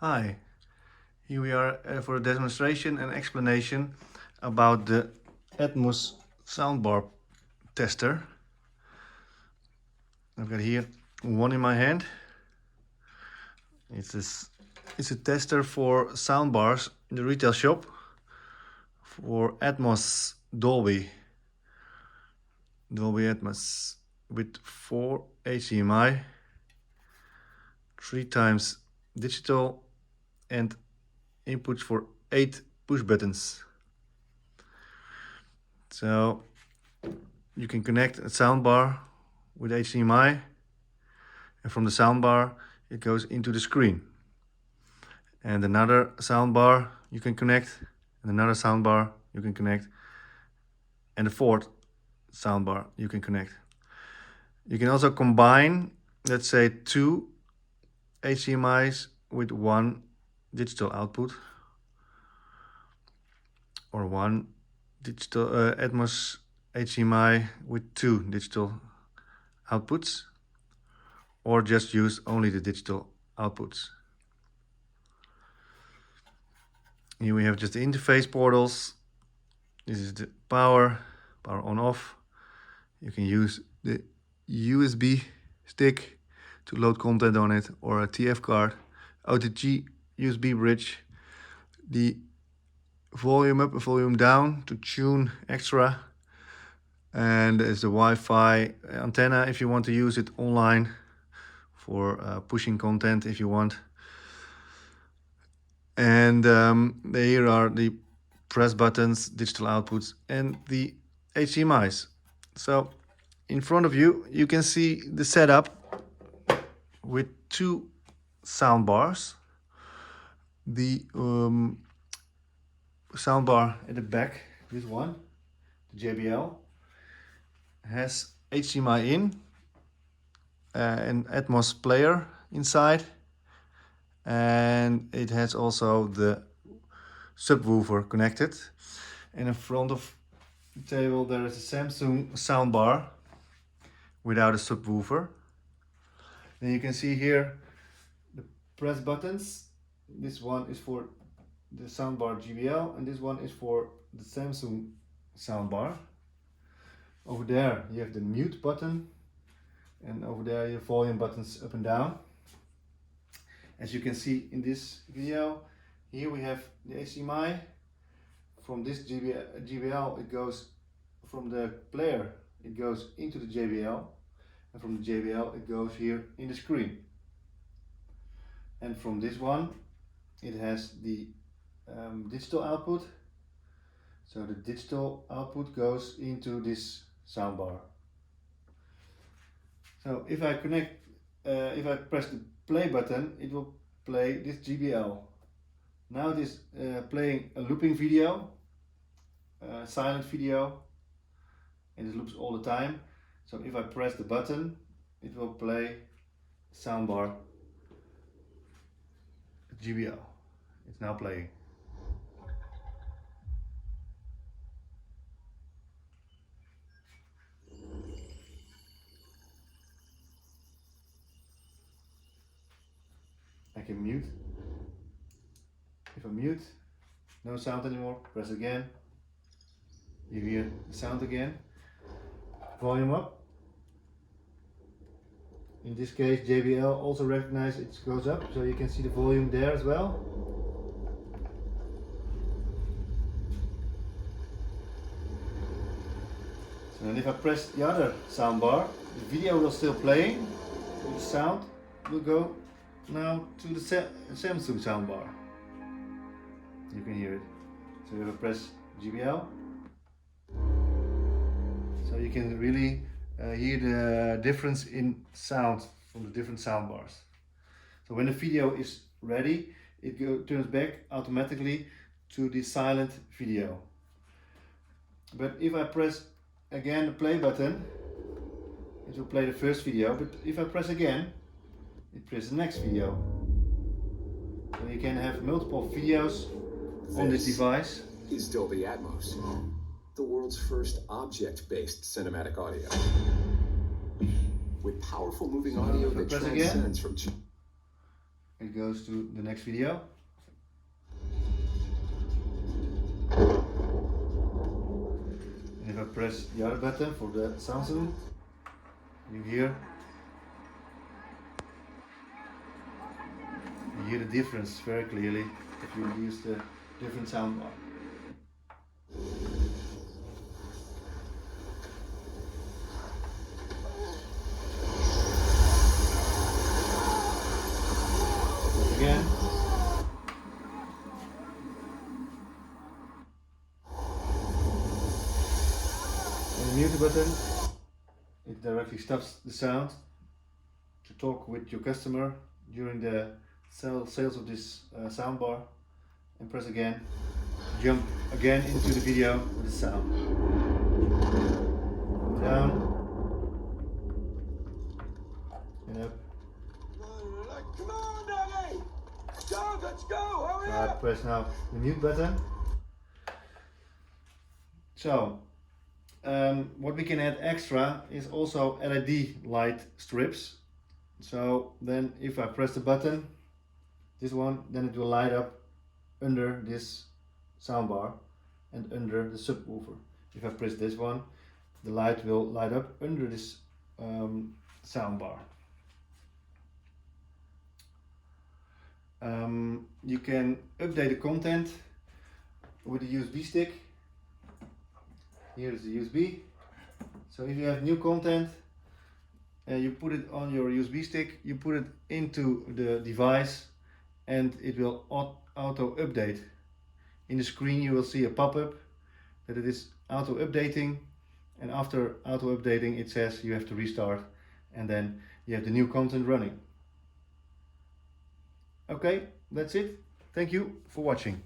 Hi, here we are for a demonstration and explanation about the Atmos Soundbar tester. I've got here one in my hand. It's a tester for soundbars in the retail shop for Atmos Dolby Atmos with 4 HDMI, 3 times digital and inputs for 8 push buttons. So you can connect a soundbar with HDMI, and from the soundbar it goes into the screen. And another soundbar you can connect, and another soundbar you can connect, and a fourth soundbar you can connect. You can also combine, let's say, 2 HDMIs with 1 digital output, or 1 digital Atmos HDMI with 2 digital outputs, or just use only the digital outputs. Here we have just the interface portals. This is the power on off. You can use the USB stick to load content on it, or a TF card, OTG USB bridge, the volume up and volume down to tune extra, and there's the Wi-Fi antenna if you want to use it online for pushing content if you want. And here are the press buttons, digital outputs, and the HDMIs. So in front of you, you can see the setup with 2 soundbars. The soundbar at the back, this one, the JBL, has HDMI in and Atmos Player inside, and it has also the subwoofer connected. And in front of the table there is a Samsung soundbar without a subwoofer. Then you can see here the press buttons. This one is for the soundbar JBL, and this one is for the Samsung soundbar. Over there you have the mute button, and over there your volume buttons up and down. As you can see in this video, here we have the HDMI. From this JBL it goes, from the player it goes into the JBL, and from the JBL it goes here in the screen. And from this one it has the digital output, so the digital output goes into this soundbar. So if I connect, if I press the play button, it will play this JBL. Now it is playing a looping video, silent video, and it loops all the time. So if I press the button, it will play soundbar JBL. It's now playing. I can mute. If I mute, no sound anymore, press again. You hear the sound again. Volume up. In this case JBL also recognizes it goes up, so you can see the volume there as well. So then if I press the other soundbar, the video will still playing, the sound will go now to the Samsung soundbar. You can hear it. So if I press JBL, so you can really hear the difference in sound from the different soundbars. So when the video is ready, it turns back automatically to the silent video. But if I press again the play button, it will play the first video, but if I press again, it plays the next video. So you can have multiple videos on this device. Is Dolby Atmos, the world's first object-based cinematic audio. With powerful moving audio that transcends from... it goes to the next video. And if I press the other button for the sound zoom, you hear the difference very clearly if you use the different soundbar. Again. And the mute button, it directly stops the sound to talk with your customer during the sales of this soundbar, and press again, jump again into the video with the sound. Down and up. Come on, Daddy! Go, let's go! Hurry I up! press now the mute button. So, what we can add extra is also LED light strips. So then if I press the button, this one, then it will light up under this soundbar and under the subwoofer. If I press this one, the light will light up under this soundbar. You can update the content with a USB stick. Here is the USB. So if you have new content, you put it on your USB stick, you put it into the device, and it will auto update. In the screen you will see a pop-up that it is auto updating, and after auto updating it says you have to restart, and then you have the new content running. Okay, that's it. Thank you for watching.